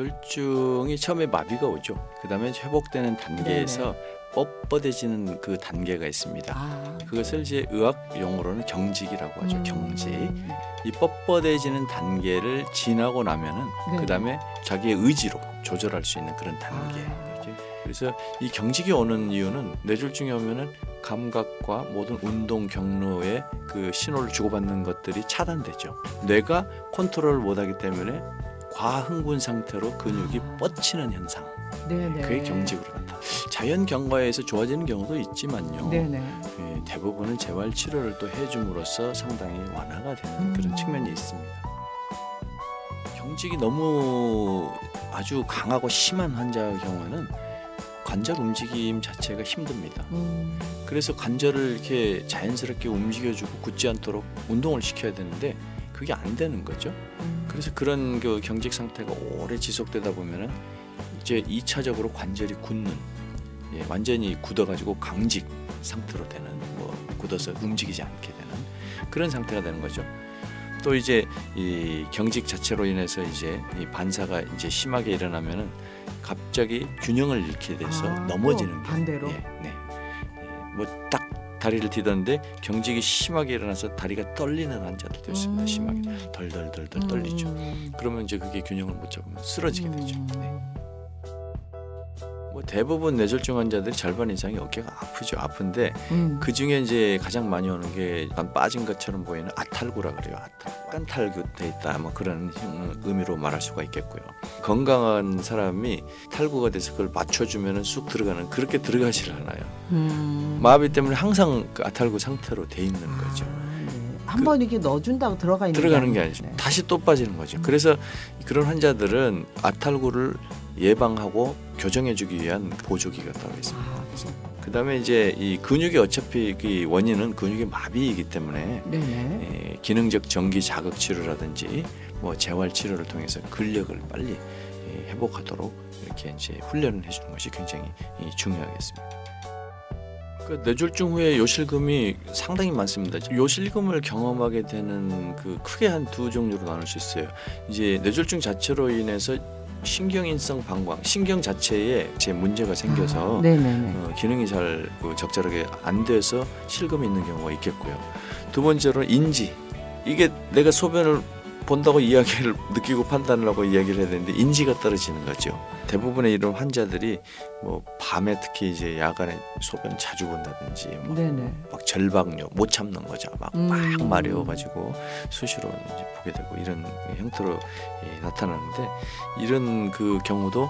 뇌졸중이 처음에 마비가 오죠. 그다음에 회복되는 단계에서 뻣뻣해지는 그 단계가 있습니다. 그것을 이제 의학 용어로는 경직이라고 하죠. 경직. 이 뻣뻣해지는 단계를 지나고 나면은 그다음에 자기의 의지로 조절할 수 있는 그런 단계. 그래서 이 경직이 오는 이유는 뇌졸중이 오면은 감각과 모든 운동 경로의 그 신호를 주고받는 것들이 차단되죠. 뇌가 컨트롤을 못하기 때문에 과흥분 상태로 근육이 뻗치는 현상. 그게 경직으로 나타나. 자연 경과에서 좋아지는 경우도 있지만요. 대부분은 재활 치료를 또 해줌으로써 상당히 완화가 되는 그런 측면이 있습니다. 경직이 너무 아주 강하고 심한 환자의 경우에는 관절 움직임 자체가 힘듭니다. 그래서 관절을 이렇게 자연스럽게 움직여주고 굳지 않도록 운동을 시켜야 되는데 그게 안 되는 거죠. 그래서 그런 그 경직 상태가 오래 지속되다 보면은 이제 2차적으로 관절이 굳는, 완전히 굳어가지고 강직 상태로 되는, 굳어서 움직이지 않게 되는 그런 상태가 되는 거죠. 또 이제 이 경직 자체로 인해서 이제 이 반사가 이제 심하게 일어나면은 갑자기 균형을 잃게 돼서 넘어지는 반대로. 뭐 딱 다리를 디뎠는데 경직이 심하게 일어나서 다리가 떨리는 환자들도 있습니다. 심하게 덜덜덜 떨리죠. 그러면 이제 그게 균형을 못 잡으면 쓰러지게 되죠. 뭐 대부분 뇌졸중 환자들이 절반 이상이 어깨가 아프죠. 아픈데 그 중에 이제 가장 많이 오는 게 약간 빠진 것처럼 보이는 아탈구라 그래요. 깐탈구돼 있다, 뭐 그런 의미로 말할 수가 있겠고요. 건강한 사람이 탈구가 돼서 그걸 맞춰주면은 쑥 들어가는, 그렇게 들어가질 않아요. 마비 때문에 항상 그 아탈구 상태로 돼 있는 거죠. 한번 이렇게 넣어준다고 들어가는 게 아니죠. 다시 또 빠지는 거죠. 그래서 그런 환자들은 아탈구를 예방하고 교정해주기 위한 보조기가 따로 있습니다. 그다음에 이제 이 근육이 어차피 그 원인은 근육의 마비이기 때문에 기능적 전기 자극 치료라든지 뭐 재활 치료를 통해서 근력을 빨리 회복하도록 이렇게 이제 훈련을 해주는 것이 굉장히 중요하겠습니다. 그 뇌졸중 후에 요실금이 상당히 많습니다. 요실금을 경험하게 되는 그 크게 한 두 종류로 나눌 수 있어요. 이제 뇌졸중 자체로 인해서 신경인성 방광, 신경 자체에 문제가 생겨서 기능이 잘 적절하게 안 돼서 실금이 있는 경우가 있겠고요. 두 번째로는 인지, 이게 내가 소변을 본다고 이야기를 느끼고 판단을 하고 이야기를 해야 되는데 인지가 떨어지는 거죠. 대부분의 이런 환자들이 뭐 밤에 특히 이제 야간에 소변 자주 본다든지 막 절박뇨 못 참는 거죠. 막 마려워가지고 수시로 이제 보게 되고 이런 형태로 나타나는데, 이런 그 경우도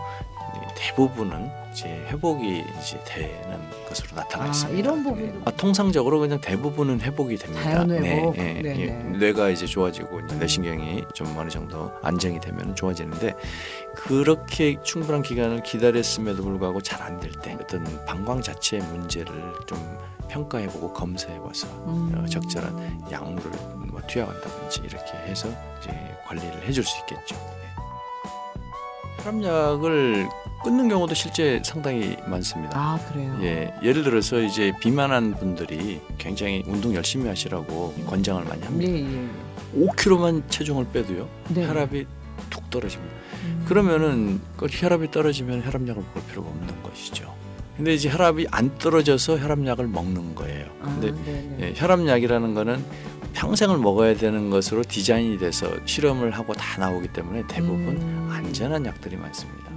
대부분은 이제 회복이 이제 되는 것으로 나타나 있습니다. 이런 부분도 통상적으로 그냥 대부분은 회복이 됩니다. 자연 회복. 뇌가 이제 좋아지고 이제 뇌신경이 좀 어느 정도 안정이 되면 좋아지는데, 그렇게 충분한 기간을 기다렸음에도 불구하고 잘 안 될 때 어떤 방광 자체의 문제를 좀 평가해보고 검사해봐서 적절한 약물을 뭐 투약한다든지 이렇게 해서 이제 관리를 해줄 수 있겠죠. 혈압약을 끊는 경우도 실제 상당히 많습니다. 그래요? 예를 들어서 이제 비만한 분들이 굉장히 운동 열심히 하시라고 권장을 많이 합니다. 5kg만 체중을 빼도요, 혈압이 툭 떨어집니다. 그러면은 혈압이 떨어지면 혈압약을 먹을 필요가 없는 것이죠. 근데 이제 혈압이 안 떨어져서 혈압약을 먹는 거예요. 근데 혈압약이라는 거는 평생을 먹어야 되는 것으로 디자인이 돼서 실험을 하고 다 나오기 때문에 대부분 안전한 약들이 많습니다.